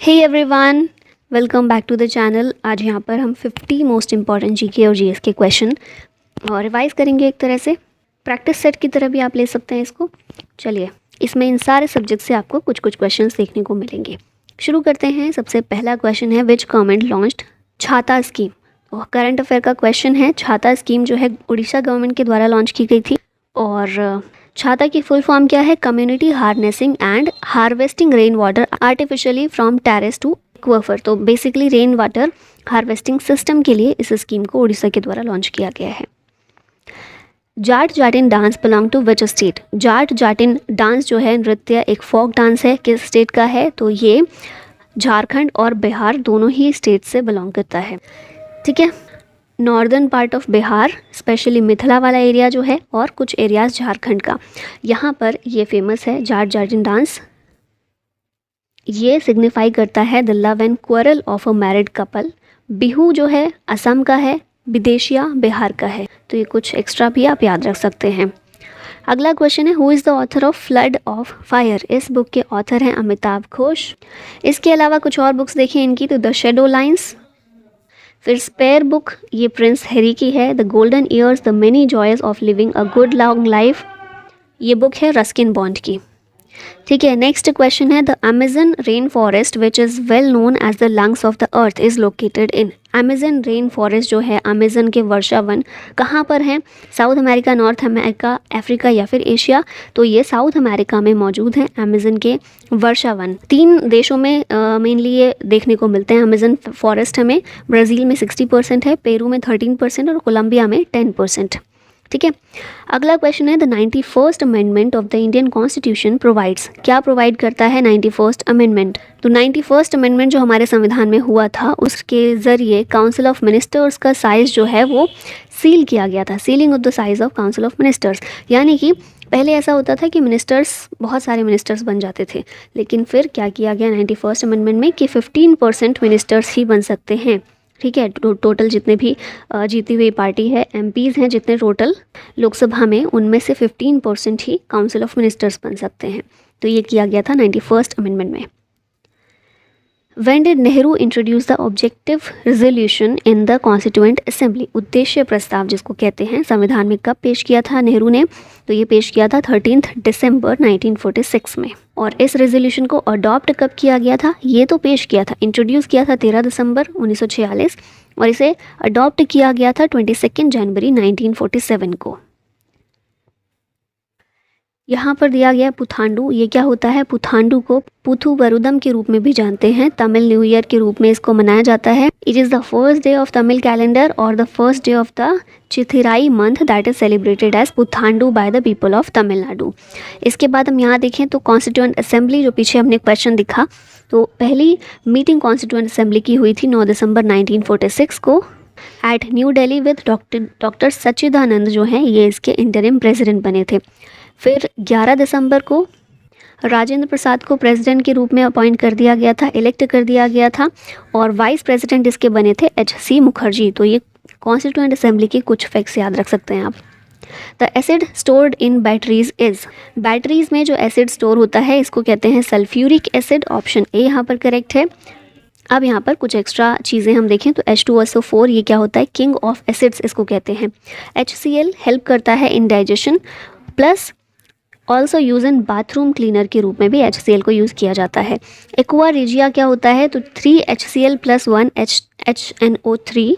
Hey everyone, welcome back to the channel. आज यहाँ पर हम 50 मोस्ट इम्पॉर्टेंट जीके और जीएस के क्वेश्चन और रिवाइज करेंगे। एक तरह से प्रैक्टिस सेट की तरह भी आप ले सकते हैं इसको। चलिए, इसमें इन सारे सब्जेक्ट से आपको कुछ कुछ क्वेश्चन देखने को मिलेंगे। शुरू करते हैं। सबसे पहला क्वेश्चन है, विच गवर्नमेंट लॉन्च्ड छाता स्कीम। और करंट अफेयर का क्वेश्चन है, छाता स्कीम जो है उड़ीसा गवर्नमेंट के द्वारा लॉन्च की गई थी। और छाता की फुल फॉर्म क्या है? Community harnessing and harvesting rain water artificially from terrace to aquifer. तो basically rain water harvesting system के लिए इस स्कीम को उड़ीसा के द्वारा लॉन्च किया गया है। Jat Jatin dance belong to which state. Jat Jatin dance जो है नृत्य एक फोक डांस है, किस स्टेट का है? तो ये झारखंड और बिहार दोनों ही स्टेट से बिलोंग करता है। ठीक है, northern part of Bihar, specially Mithila वाला एरिया जो है, और कुछ एरियाज झारखंड का, यहाँ पर ये फेमस है जाट जाटिन डांस। ये सिग्निफाई करता है the love and quarrel of a married couple. Bihu जो है असम का है, विदेशिया बिहार का है। तो ये कुछ एक्स्ट्रा भी आप याद रख सकते हैं। अगला क्वेश्चन है, who is the author of flood of fire. इस बुक के ऑथर हैं अमिताभ घोष। इसके अलावा कुछ और बुक्स देखें इनकी, तो द शैडो लाइन्स। फिर स्पेयर बुक, ये प्रिंस हैरी की है। The golden years, the many joys of living a good long life, ये बुक है रस्किन बॉन्ड की। ठीक है, नेक्स्ट क्वेश्चन है, the Amazon rainforest which is well known as the lungs of the earth is located in. Amazon rainforest जो है, Amazon के वर्षा वन कहाँ पर हैं? South America, north America, Africa या फिर एशिया? तो ये साउथ अमेरिका में मौजूद हैं अमेजन के वर्षा वन। 3 देशों में मेनली ये देखने को मिलते हैं अमेजन फॉरेस्ट। हमें ब्राज़ील में 60% है, पेरू में 13% और कोलंबिया में 10%। ठीक है, अगला क्वेश्चन है, the 91st amendment of the Indian constitution provides. क्या प्रोवाइड करता है 91st अमेंडमेंट? तो 91st अमेंडमेंट जो हमारे संविधान में हुआ था, उसके ज़रिए काउंसिल ऑफ मिनिस्टर्स का साइज़ जो है वो सील किया गया था। Ceiling of the size of council of ministers, यानी कि पहले ऐसा होता था कि मिनिस्टर्स, बहुत सारे मिनिस्टर्स बन जाते थे, लेकिन फिर क्या किया गया 91st अमेंडमेंट में कि 15% मिनिस्टर्स ही बन सकते हैं। ठीक है, टोटल जितने भी जीती हुई पार्टी है, एमपीज़ हैं जितने टोटल लोकसभा में, उनमें से 15% ही काउंसिल ऑफ मिनिस्टर्स बन सकते हैं। तो ये किया गया था 91st अमेंडमेंट में। When did Nehru introduce the objective resolution in the Constituent Assembly? उद्देश्य प्रस्ताव जिसको कहते हैं, संविधान में कब पेश किया था नेहरू ने? तो ये पेश किया था 13 दिसंबर 1946 में। और इस रेजोल्यूशन को अडॉप्ट कब किया गया था? ये तो पेश किया था, इंट्रोड्यूस किया था 13 दिसंबर 1946 और इसे अडॉप्ट किया गया था 22 जनवरी 1947 को। यहाँ पर दिया गया पुथांडु। ये क्या होता है? पुथांडु को पुथु वरुदम के रूप में भी जानते हैं, तमिल न्यू ईयर के रूप में इसको मनाया जाता है। It is the first day of Tamil calendar और the first day of the Chithirai month that is celebrated as Puthandu by the people of Tamil Nadu. इसके बाद हम यहाँ देखें तो कॉन्स्टिट्यूएंट असेंबली, जो पीछे हमने क्वेश्चन दिखा, तो पहली मीटिंग कॉन्स्टिट्यूएंट असेंबली की हुई थी 9 दिसंबर 1946 को at New Delhi with doctor Sachchidanand जो हैं, ये इसके इंटरिम प्रेसिडेंट बने थे। फिर 11 दिसंबर को राजेंद्र प्रसाद को प्रेसिडेंट के रूप में अपॉइंट कर दिया गया था, इलेक्ट कर दिया गया था, और वाइस प्रेसिडेंट इसके बने थे HC मुखर्जी। तो ये कॉन्स्टिट्यूएंट असेंबली के कुछ फैक्ट्स याद रख सकते हैं आप। The acid stored in batteries is. Batteries में जो एसिड स्टोर होता है इसको कहते हैं सल्फ्यूरिक एसिड। ऑप्शन ए यहाँ पर करेक्ट है। अब यहाँ पर कुछ एक्स्ट्रा चीज़ें हम देखें तो H2SO4 ये क्या होता है? किंग ऑफ एसिड्स इसको कहते हैं। HCl हेल्प करता है in digestion, plus also use in bathroom cleaner के रूप में भी HCl को यूज़ किया जाता है। एक्वा रिजिया क्या होता है? तो 3HCl + 1 HNO3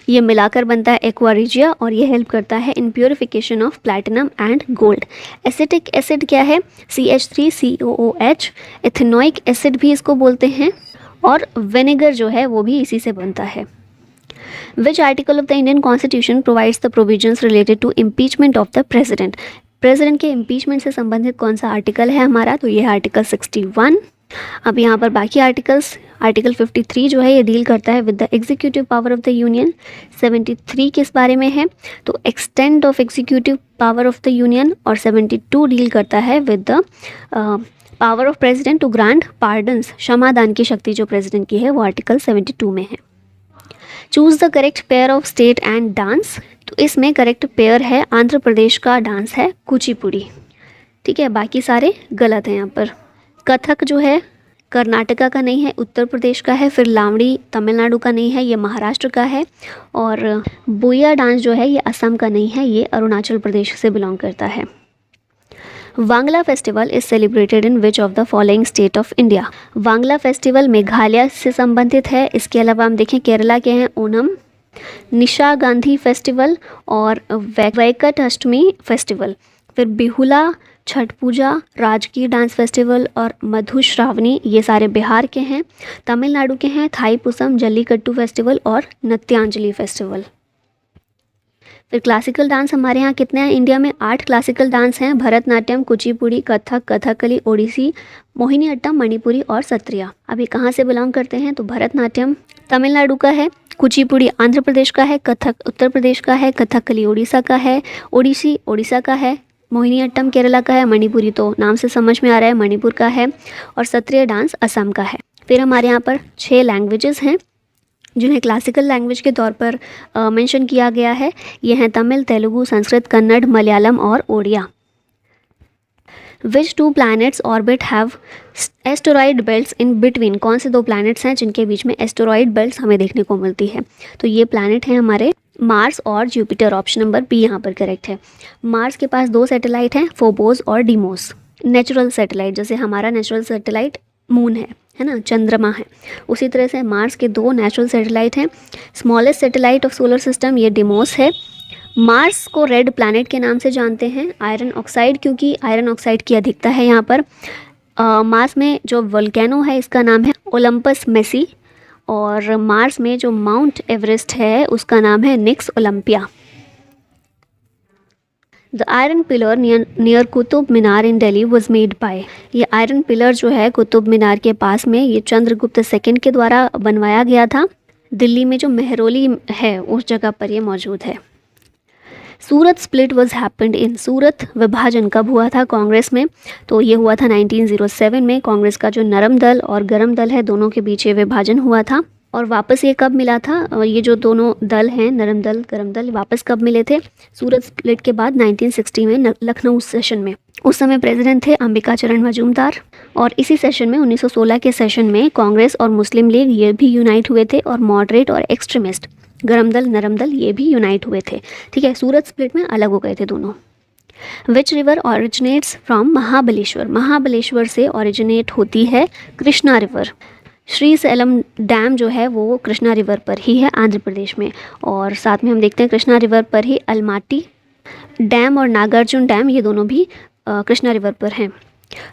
ये मिलाकर बनता है एक्वा रिजिया, और ये हेल्प करता है in purification of platinum and gold. Acetic acid क्या है? CH3COOH। एथेनोइक एसिड भी इसको बोलते हैं, और विनेगर जो है वो भी इसी से बनता है। Which article of the Indian Constitution provides the provisions related to impeachment of the president? President के इम्पीचमेंट से संबंधित कौन सा आर्टिकल है हमारा? तो ये है आर्टिकल 61। अब यहाँ पर बाकी आर्टिकल्स, आर्टिकल 53 जो है ये डील करता है with the executive power of the union. 73 किस बारे में है? तो extend of executive power of the union. और 72 डील करता है with the power of president to grant pardons. क्षमादान की शक्ति जो प्रेसिडेंट की है वो आर्टिकल 72 में है। Choose the correct pair of state and dance. तो इसमें करेक्ट पेयर है, आंध्र प्रदेश का डांस है कुचिपुड़ी। ठीक है, बाकी सारे गलत हैं यहाँ पर। कथक जो है कर्नाटका का नहीं है, उत्तर प्रदेश का है। फिर लावणी तमिलनाडु का नहीं है, ये महाराष्ट्र का है। और बोया डांस जो है ये असम का नहीं है, ये अरुणाचल प्रदेश से बिलोंग करता है। Wangala festival is celebrated in which of the following state of India. Wangala festival Meghalaya से संबंधित है। इसके अलावा हम देखें केरला के हैं ओनम, निशा गांधी फेस्टिवल और वैकट अष्टमी फेस्टिवल। फिर बिहुला, छठ पूजा, राजकीय डांस फेस्टिवल और मधुश्रावणी ये सारे बिहार के हैं। तमिलनाडु के हैं थाईपुसम, जल्लीकट्टू फेस्टिवल और नृत्यांजलि फेस्टिवल। फिर क्लासिकल डांस हमारे यहाँ कितने हैं इंडिया में? 8 क्लासिकल डांस हैं। भरतनाट्यम, कुचिपुड़ी, कथक, कथकली, ओडिसी, मोहिनीअट्टम, मणिपुरी और सत्रिया। अब ये कहाँ से बिलोंग करते हैं? तो भरतनाट्यम तमिलनाडु का है, कुचिपुड़ी आंध्र प्रदेश का है, कथक उत्तर प्रदेश का है, कथकली उड़ीसा का है, ओडिसी उड़ीसा का है, मोहिनीअट्टम केरला का है, मणिपुरी तो नाम से समझ में आ रहा है मणिपुर का है, और सत्रिय डांस असम का है। फिर हमारे यहाँ पर 6 लैंग्वेजेस हैं जिन्हें क्लासिकल लैंग्वेज के तौर पर मेंशन किया गया है। ये हैं तमिल, तेलुगु, संस्कृत, कन्नड़, मलयालम और ओडिया। विच 2 planets orbit have asteroid belts in between? कौन से 2 planets हैं जिनके बीच में एस्टेरॉयड बेल्ट्स हमें देखने को मिलती है? तो ये प्लैनेट हैं हमारे मार्स और जुपिटर। ऑप्शन नंबर बी यहाँ पर करेक्ट है। मार्स के पास 2 सैटेलाइट हैं, फोबोस और डीमोस। नेचुरल सैटेलाइट, जैसे हमारा नेचुरल सैटेलाइट मून है ना, चंद्रमा है, उसी तरह से मार्स के 2 नेचुरल सैटेलाइट हैं। Smallest satellite of solar system ये डिमोस है। मार्स को रेड प्लैनेट के नाम से जानते हैं, आयरन ऑक्साइड, क्योंकि आयरन ऑक्साइड की अधिकता है यहाँ पर। मार्स में जो वोल्केनो है इसका नाम है ओलंपस मेसी, और मार्स में जो माउंट एवरेस्ट है उसका नाम है Nix Olympia. The iron pillar near Qutub Minar in Delhi was made by. ये आयरन पिलर जो है कुतुब मीनार के पास में ये चंद्रगुप्त सेकंड के द्वारा बनवाया गया था। दिल्ली में जो मेहरौली है उस जगह पर ये मौजूद है। सूरत स्प्लिट वॉज हैपेंड इन। सूरत विभाजन कब हुआ था कांग्रेस में? तो ये हुआ था 1907 में। कांग्रेस का जो नरम दल और गरम दल है दोनों के बीच ये विभाजन हुआ था। और वापस ये कब मिला था? और ये जो दोनों दल हैं नरम दल गरम दल वापस कब मिले थे? सूरत स्प्लिट के बाद 1960 में लखनऊ सेशन में। उस समय प्रेसिडेंट थे अंबिका चरण मजूमदार। और इसी सेशन में 1916 के सेशन में कांग्रेस और मुस्लिम लीग ये भी यूनाइट हुए थे, और मॉडरेट और एक्सट्रीमिस्ट गरम दल नरम दल ये भी यूनाइट हुए थे। ठीक है, सूरत स्प्लिट में अलग हो गए थे दोनों। Which river originates from Mahabaleshwar? Mahabaleshwar से ऑरिजिनेट होती है Krishna river. Shri slam dam जो है वो कृष्णा रिवर पर ही है आंध्र प्रदेश में। और साथ में हम देखते हैं कृष्णा रिवर पर ही अलमाटी डैम और नागार्जुन डैम ये दोनों भी कृष्णा रिवर पर हैं।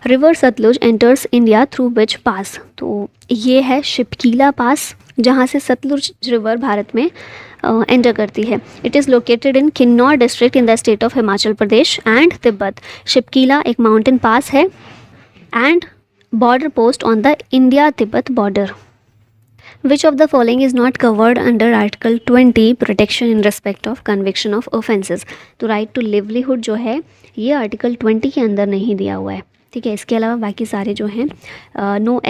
River Sutlej enters India through which pass? तो ये है शिपकीला पास, जहाँ से सतलुज रिवर भारत में एंटर करती है। It is located in Kinnaur district in the state of Himachal Pradesh and Tibet. Shipki La एक माउंटेन पास है and border post on the India Tibet border. Which of the following is not covered under article 20 protection in respect of conviction of offences? तो right to livelihood जो है ये article 20 के अंदर नहीं दिया हुआ है। ठीक है, इसके अलावा बाकी सारे जो हैं no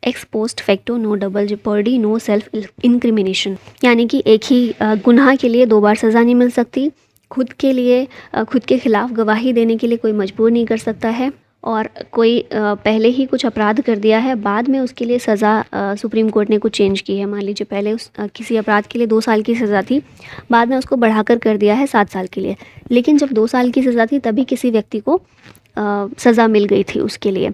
ex post facto, no double jeopardy, no self incrimination, यानी कि एक ही गुनाह के लिए 2 बार सज़ा नहीं मिल सकती। खुद के खिलाफ गवाही देने के लिए कोई मजबूर नहीं कर सकता है, और कोई पहले ही कुछ अपराध कर दिया है बाद में उसके लिए सज़ा सुप्रीम कोर्ट ने कुछ चेंज की है। मान लीजिए पहले किसी अपराध के लिए 2 साल की सज़ा थी, बाद में उसको बढ़ाकर कर दिया है 7 साल के लिए। लेकिन जब 2 साल की सज़ा थी तभी किसी व्यक्ति को सज़ा मिल गई थी उसके लिए,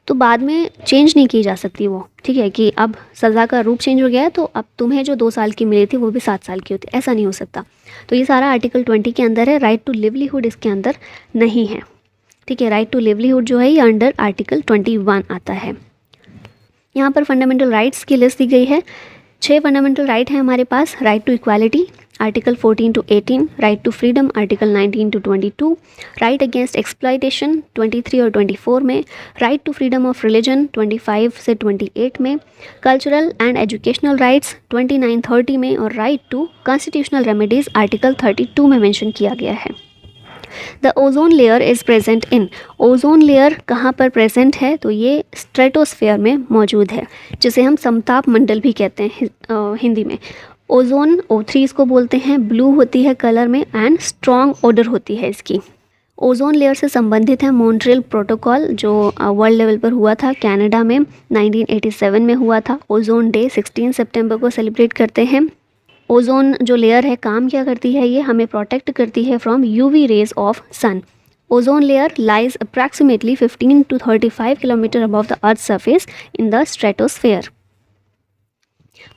तो बाद में चेंज नहीं की जा सकती वो। ठीक है, कि अब सज़ा का रूप चेंज हो गया है तो अब तुम्हें जो 2 साल की मिली थी वो भी 7 साल की होती, ऐसा नहीं हो सकता। तो ये सारा आर्टिकल 20 के अंदर है। राइट टू लिवलीहुड इसके अंदर नहीं है। ठीक है, राइट टू लिवलीहुड जो है ये अंडर आर्टिकल 21 आता है। यहाँ पर फंडामेंटल राइट्स की लिस्ट दी गई है। 6 फंडामेंटल राइट हैं हमारे पास। Right to equality article 14 to 18, right to freedom article 19 to 22, right against exploitation 23 और 24 में, right to freedom of religion 25 से 28 में, कल्चरल एंड एजुकेशनल राइट्स 29-30 में, और right to constitutional remedies article 32 में मेंशन किया गया है। The ozone layer is present in. Ozone layer कहाँ पर प्रेजेंट है? तो ये स्ट्रेटोस्फेयर में मौजूद है, जिसे हम समताप मंडल भी कहते हैं हिंदी में। ओजोन O3 इसको बोलते हैं। ब्लू होती है कलर में एंड स्ट्रॉन्ग ओडर होती है इसकी। ओजोन लेयर से संबंधित है मॉन्ट्रियल प्रोटोकॉल, जो वर्ल्ड लेवल पर हुआ था कनाडा में 1987 में हुआ था। ओजोन डे 16 सितंबर को सेलिब्रेट करते हैं। ओजोन जो लेयर है काम क्या करती है, ये हमें प्रोटेक्ट करती है from UV rays of sun. Ozone layer lies approximately 15 to 35 kilometer above the earth surface in the stratosphere.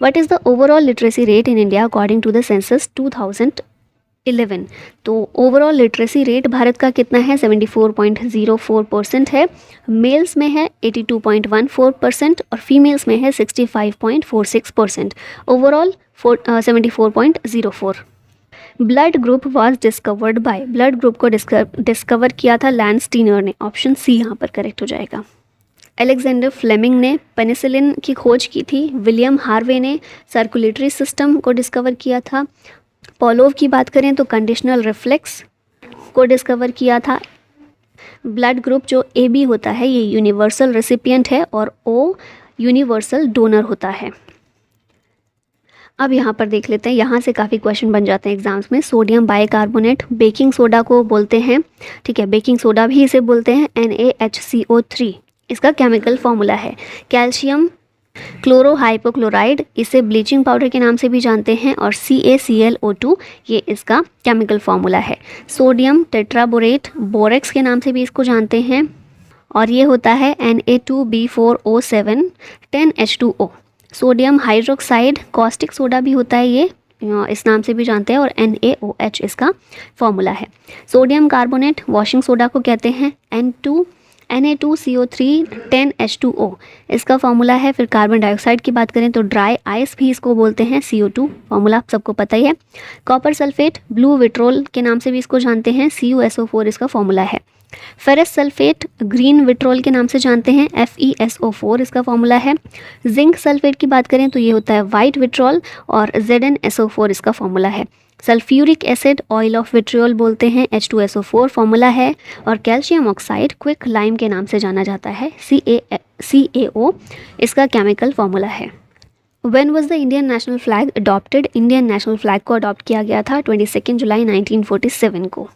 What is the overall literacy rate in India according to the census 2011? तो overall literacy rate Bharat का कितना है, 74.04% है। Mails में है 82.14% और females में है 65.46%। Overall 74.04। Blood group was discovered by, blood group को डिस्कवर किया था लैंडस्टीनर ने। ऑप्शन सी यहाँ पर करेक्ट हो जाएगा। अलेक्जेंडर फ्लेमिंग ने पेनिसिलिन की खोज की थी। विलियम हार्वे ने सर्कुलेटरी सिस्टम को डिस्कवर किया था। पॉलोव की बात करें तो कंडीशनल रिफ्लेक्स को डिस्कवर किया था। ब्लड ग्रुप जो AB होता है ये यूनिवर्सल रेसिपिएंट है और O यूनिवर्सल डोनर होता है। अब यहाँ पर देख लेते हैं, यहाँ से काफ़ी क्वेश्चन बन जाते हैं एग्जाम्स में। सोडियम बाइकार्बोनेट बेकिंग सोडा को बोलते हैं, ठीक है, बेकिंग सोडा भी इसे बोलते हैं। NaHCO3 इसका केमिकल फॉर्मूला है। कैल्शियम क्लोरोहाइपोक्लोराइड इसे ब्लीचिंग पाउडर के नाम से भी जानते हैं और CaClO2 ये इसका केमिकल फॉर्मूला है। सोडियम टेट्राबोरेट बोरेक्स के नाम से भी इसको जानते हैं और ये होता है Na2B4O7 10H2O। Sodium hydroxide caustic soda भी होता है, ये इस नाम से भी जानते हैं और NaOH इसका फॉर्मूला है। सोडियम कार्बोनेट वॉशिंग सोडा को कहते हैं Na2CO3 10H2O इसका फॉर्मूला है। फिर कार्बन डाइऑक्साइड की बात करें तो ड्राई आइस भी इसको बोलते हैं, CO2 फॉर्मूला आप सबको पता ही है। कॉपर सल्फेट ब्लू विट्रोल के नाम से भी इसको जानते हैं, CuSO4 इसका फॉर्मूला है। फेरस सल्फेट ग्रीन विट्रोल के नाम से जानते हैं, FeSO4 इसका फॉर्मूला है। जिंक सल्फेट की बात करें तो ये होता है वाइट विट्रोल और ZnSO4 इसका फॉर्मूला है। Sulphuric acid oil of vitriol बोलते हैं, H2SO4 फॉर्मूला है। और कैल्शियम ऑक्साइड क्विक लाइम के नाम से जाना जाता है, CaO इसका केमिकल फॉर्मूला है। When was the Indian national flag adopted? Indian national flag को अडॉप्ट किया गया था 22 जुलाई 1947 को।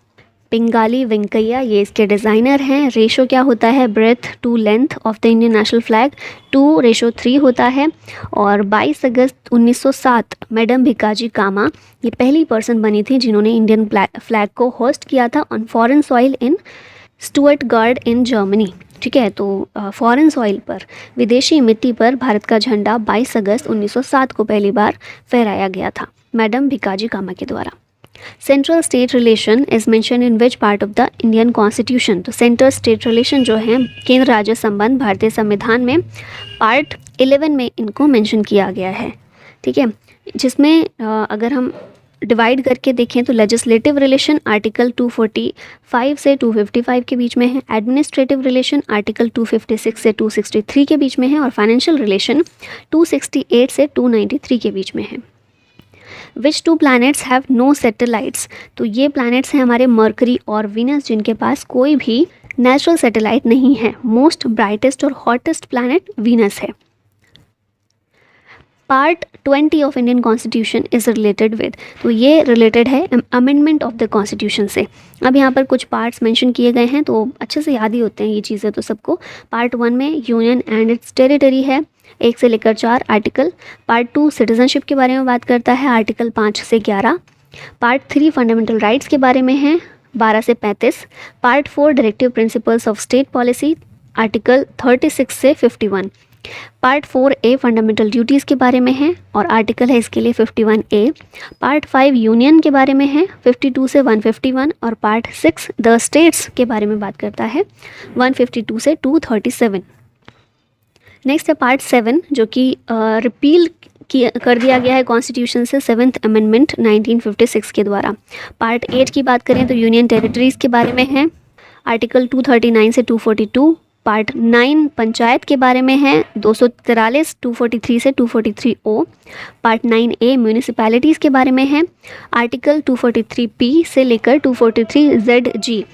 पिंगाली वेंकैया ये इसके डिज़ाइनर हैं। रेशो क्या होता है breath to length of the Indian national flag, 2:3 होता है। और 22 अगस्त 1907 मैडम भिकाजी कामा ये पहली पर्सन बनी थी जिन्होंने इंडियन फ्लैग को होस्ट किया था on foreign soil in Stuttgart in Germany. ठीक है, तो फॉरेन सॉइल पर विदेशी मिट्टी पर भारत का झंडा 22 अगस्त 1907 को पहली बार फहराया गया था मैडम भिकाजी कामा के द्वारा। Central state relation is mention in which part of the Indian constitution? तो सेंट्रल स्टेट रिलेशन जो है केंद्र राज्य संबंध भारतीय संविधान में पार्ट 11 में इनको मेंशन किया गया है। ठीक है, जिसमें अगर हम डिवाइड करके देखें तो लेजिस्लेटिव रिलेशन आर्टिकल 245 से 255 के बीच में है, एडमिनिस्ट्रेटिव रिलेशन आर्टिकल 256 से 263 के बीच में है और फाइनेंशियल रिलेशन 268 से 293 के बीच में है। Which two planets have no satellites? तो ये प्लैनेट्स हैं हमारे मरकरी और वीनस जिनके पास कोई भी नेचुरल सैटेलाइट नहीं है। मोस्ट ब्राइटेस्ट और हॉटेस्ट प्लैनेट वीनस है। Part 20 of Indian constitution is related with, तो ये रिलेटेड है अमेंडमेंट ऑफ द कॉन्स्टिट्यूशन से। अब यहाँ पर कुछ पार्ट्स मेंशन किए गए हैं तो अच्छे से याद ही होते हैं ये चीज़ें तो सबको। पार्ट 1 में यूनियन एंड इट्स टेरिटरी है 1 से लेकर 4 आर्टिकल। पार्ट 2 सिटीजनशिप के बारे में बात करता है, आर्टिकल 5 से 11। पार्ट 3 फंडामेंटल राइट्स के बारे में है 12 से 35। Part 4 directive principles of state policy article 36 से 51। पार्ट 4A फंडामेंटल ड्यूटीज़ के बारे में है और आर्टिकल है इसके लिए 51A। पार्ट 5 यूनियन के बारे में है 52 से 151 और पार्ट 6 द स्टेट्स के बारे में बात करता है 152 से 237। नेक्स्ट है पार्ट 7 जो कि रिपील कर दिया गया है कॉन्स्टिट्यूशन से 7th अमेंडमेंट 1956 के द्वारा। पार्ट 8 की बात करें तो यूनियन टेरिटरीज़ के बारे में है आर्टिकल 239 से 242। पार्ट 9 पंचायत के बारे में है 243 243 से 243O। पार्ट 9A म्यूनिसिपैलिटीज़ के बारे में है आर्टिकल 243P से लेकर 243ZG।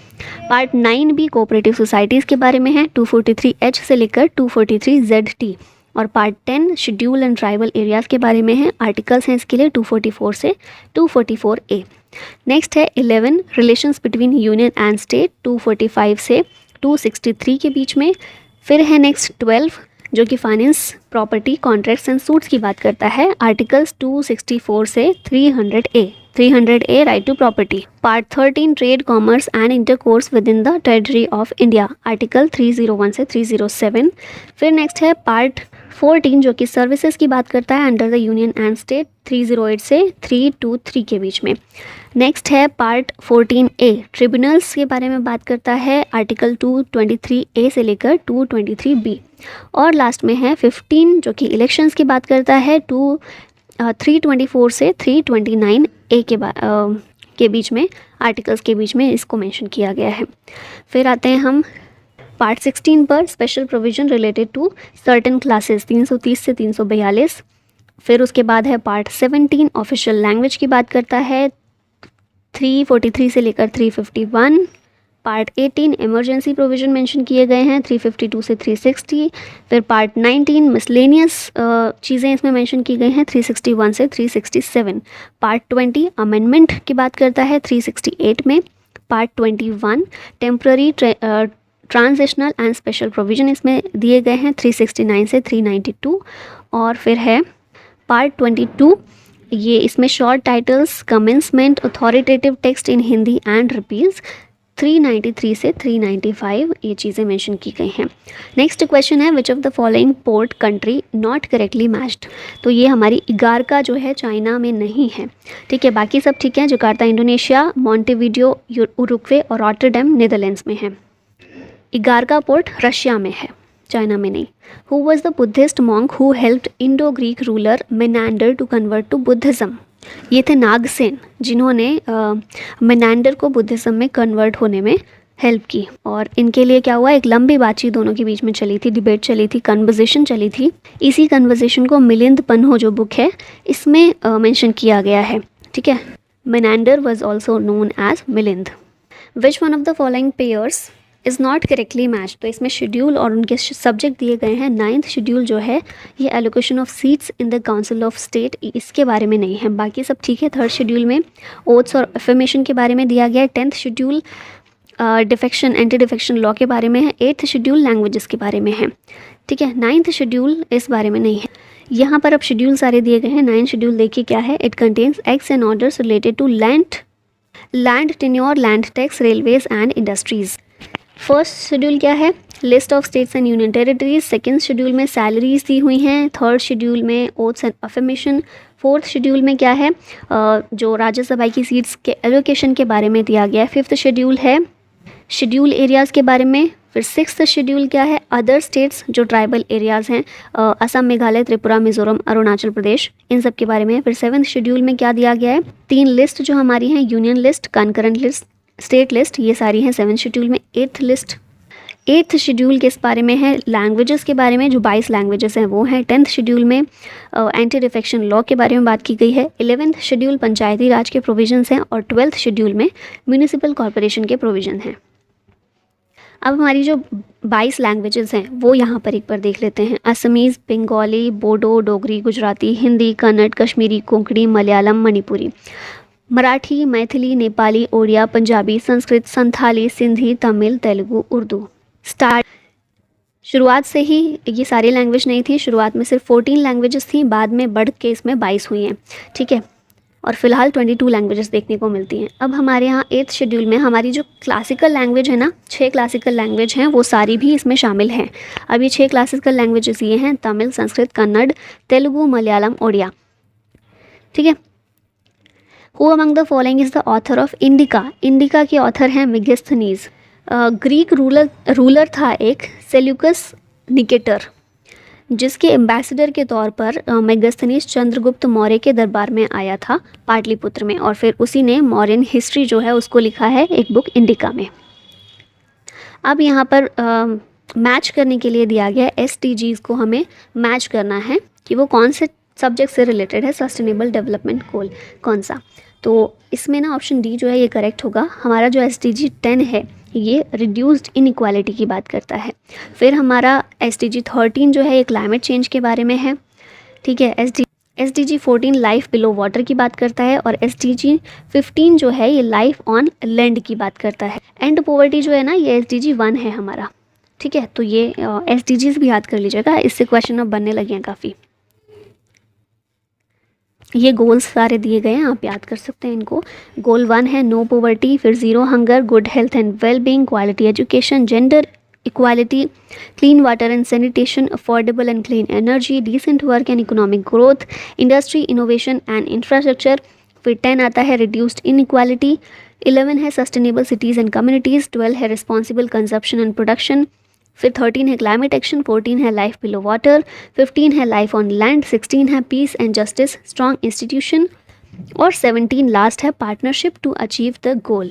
Part 9B cooperative societies के बारे में है 243H से लेकर 243ZT। और part 10 schedule and tribal areas के बारे में है। आर्टिकल्स हैं इसके लिए 244 से 244A। नेक्स्ट है 11 relations between union and state 245 से 263 के बीच में। फिर है नेक्स्ट 12 जो कि finance, property, contracts and suits की बात करता है। आर्टिकल्स 264 से 300A right to property. Part 13 trade, commerce and intercourse within the territory of India. Article 301 से 307। फिर नेक्स्ट है पार्ट 14 जो कि सर्विसेज की बात करता है under the union and state 308 से 323 के बीच में। नेक्स्ट है पार्ट 14A ट्रिब्यूनल्स के बारे में बात करता है। आर्टिकल 223A से लेकर 223B। और लास्ट में है 15 जो कि इलेक्शंस की बात करता है 324 से 329A के बीच में, आर्टिकल्स के बीच में इसको मेंशन किया गया है। फिर आते हैं हम पार्ट 16 पर, special provision related to certain classes 330 से 342। फिर उसके बाद है पार्ट 17 ऑफिशियल लैंग्वेज की बात करता है 343 से लेकर 351। पार्ट 18 इमरजेंसी प्रोविजन मेंशन किए गए हैं 352 से 360। फिर पार्ट 19 मिसलेनियस चीज़ें इसमें मेंशन की गई हैं 361 से 367। पार्ट 20 अमेंडमेंट की बात करता है 368 में। Part 21 temporary transitional and special provision इसमें दिए गए हैं 369 से 392। और फिर है पार्ट 22, ये इसमें short titles, commencement, authoritative text in Hindi and repeals 393 से 395 ये चीज़ें मेंशन की गई हैं। नेक्स्ट क्वेश्चन है विच of the following port country not correctly matched. तो ये हमारी इगारका जो है चाइना में नहीं है, ठीक है, बाकी सब ठीक है। जकार्ता इंडोनेशिया, मॉन्टेविडियो उरुग्वे और रॉटरडैम नीदरलैंड्स में है। इगारका पोर्ट रशिया में है, चाइना में नहीं। Who was the Buddhist monk who helped Indo Greek ruler Menander to convert to Buddhism. ये थे नागसेन जिन्होंने मेनांडर को बुद्धिज़्म में कन्वर्ट होने में हेल्प की। और इनके लिए क्या हुआ, एक लंबी बातचीत दोनों के बीच में चली थी, डिबेट चली थी, कन्वर्सेशन चली थी। इसी कन्वर्सेशन को मिलिंद पन्हो जो बुक है इसमें मेंशन किया गया है, ठीक है। Menander was also known as Milind. Which one of the following pairs is not correctly match. तो इसमें शेड्यूल और उनके सब्जेक्ट दिए गए हैं। 9th शेड्यूल जो है ये allocation of seats in the council of state, इसके बारे में नहीं है, बाकी सब ठीक है। 3rd शेड्यूल में ओथ्स और अफर्मेशन के बारे में दिया गया है। 10th schedule defection, anti defection law के बारे में है। 8th शेड्यूल लैंग्वेजेस के बारे में है, ठीक है। 9th शेड्यूल इस बारे में नहीं है। यहाँ पर अब शेड्यूल सारे दिए गए हैं। 9th शेड्यूल देखिए क्या है, it contains acts and orders related to land tenure, land tax, railways and industries. First schedule क्या है, list of states and union territories. Second schedule में सैलरीज दी हुई हैं। 3rd शेड्यूल में oaths and affirmation. 4th schedule में क्या है, जो राज्यसभा की सीट्स के एलोकेशन के बारे में दिया गया है। 5th शेड्यूल है शेड्यूल एरियाज़ के बारे में। फिर 6th शेड्यूल क्या है, अदर स्टेट्स जो ट्राइबल एरियाज़ हैं, असम, मेघालय, त्रिपुरा, मिजोरम, अरुणाचल प्रदेश, इन सब के बारे में। फिर 7th शेड्यूल में क्या दिया गया है, 3 लिस्ट जो हमारी हैं, union list, concurrent list, state list, ये सारी हैं 7th शेड्यूल में। 8th शेड्यूल किस बारे में है, लैंग्वेजेस के बारे में, जो 22 लैंग्वेजेस हैं वो हैं। 10th शेड्यूल में एंटी डिफेक्शन लॉ के बारे में बात की गई है। 11th शेड्यूल पंचायती राज के प्रोविजंस हैं। और 12th शेड्यूल में म्यूनिसिपल कॉरपोरेशन के प्रोविजन हैं। अब हमारी जो 22 लैंग्वेजेस हैं वो यहाँ पर एक बार देख लेते हैं। असमीज़, बंगाली, बोडो, डोगरी, गुजराती, हिंदी, कन्नड़, कश्मीरी, कोंकणी, मलयालम, मणिपुरी, मराठी, मैथिली, नेपाली, ओडिया, पंजाबी, संस्कृत, संथाली, सिंधी, तमिल, तेलुगु, उर्दू। शुरुआत से ही ये सारी लैंग्वेज नहीं थी, शुरुआत में सिर्फ 14 लैंग्वेजेस थी, बाद में बढ़ के इसमें 22 हुई हैं, ठीक है। और फिलहाल 22 लैंग्वेजेस देखने को मिलती हैं। अब हमारे यहाँ 8th शेड्यूल में हमारी जो क्लासिकल लैंग्वेज है ना, 6 क्लासिकल लैंग्वेज हैं, वो सारी भी इसमें शामिल हैं। अब ये 6 क्लासिकल लैंग्वेजेस ये हैं, तमिल, संस्कृत, कन्नड़, तेलुगु, मलयालम, ओडिया, ठीक है। Who among the following is the author of indica. Indica के ऑथर हैं मेगास्थनीज। ग्रीक रूलर था एक सेल्यूकस निकेटर, जिसके एम्बेसडर के तौर पर मेगास्थनीज चंद्रगुप्त मौर्य के दरबार में आया था पाटलिपुत्र में, और फिर उसी ने मौर्यन हिस्ट्री जो है उसको लिखा है एक बुक इंडिका में। अब यहाँ पर मैच करने के लिए दिया गया SDGs को हमें मैच करना है कि वो कौन से सब्जेक्ट से रिलेटेड है, सस्टेनेबल डेवलपमेंट गोल कौन सा। तो इसमें ना ऑप्शन डी जो है ये करेक्ट होगा। हमारा जो SDG 10 है ये रिड्यूस्ड इनइक्वालिटी की बात करता है। फिर हमारा SDG 13 जो है ये क्लाइमेट चेंज के बारे में है, ठीक है। SDG 14 लाइफ बिलो वाटर की बात करता है, और SDG 15 जो है ये लाइफ ऑन लैंड की बात करता है। एंड पॉवर्टी जो है ना ये SDG 1 है हमारा, ठीक है। तो ये SDGs भी याद कर लीजिएगा, इससे क्वेश्चन अब बनने लगे हैं काफ़ी। ये गोल्स सारे दिए गए हैं, आप याद कर सकते हैं इनको। गोल 1 है नो पॉवर्टी, फिर 0 hunger, good health and well being, quality education, gender equality, clean water and sanitation, affordable and clean energy, decent work and economic growth, industry innovation and infrastructure. फिर 10 आता है रिड्यूस्ड इनइक्वालिटी, 11 है sustainable cities and communities, 12 है responsible consumption and production, फिर 13 है climate action, 14 है life below water, 15 है life on land, 16 है peace and justice strong institution, और 17 लास्ट है partnership to achieve the goal.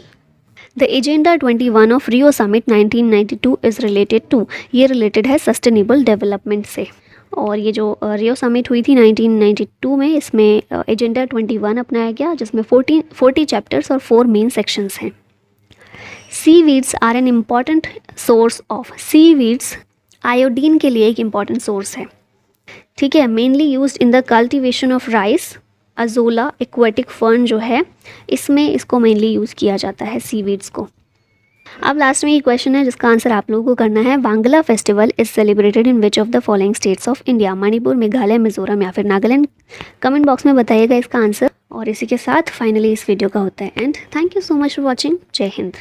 The agenda 21 of Rio summit 1992 is related to, ये related है sustainable development से। और ये जो रियो समिट हुई थी 1992 में, इसमें एजेंडा 21 अपनाया गया, जिसमें 40 चैप्टर्स और 4 मेन सेक्शंस हैं। Seaweeds are an important source of, seaweeds iodine के लिए एक इम्पॉर्टेंट सोर्स है, ठीक है। Mainly used in the cultivation of rice, azolla aquatic fern जो है इसमें इसको मेनली यूज़ किया जाता है सीवीड्स को। अब लास्ट में ये क्वेश्चन है जिसका आंसर आप लोगों को करना है। Wangala festival is celebrated in which of the following states of India, Manipur, Meghalaya, Mizoram या फिर नागालैंड। कमेंट बॉक्स में बताइएगा इसका आंसर। और इसी के साथ फाइनली इस वीडियो का होता है and. Thank you so much for watching. जय हिंद।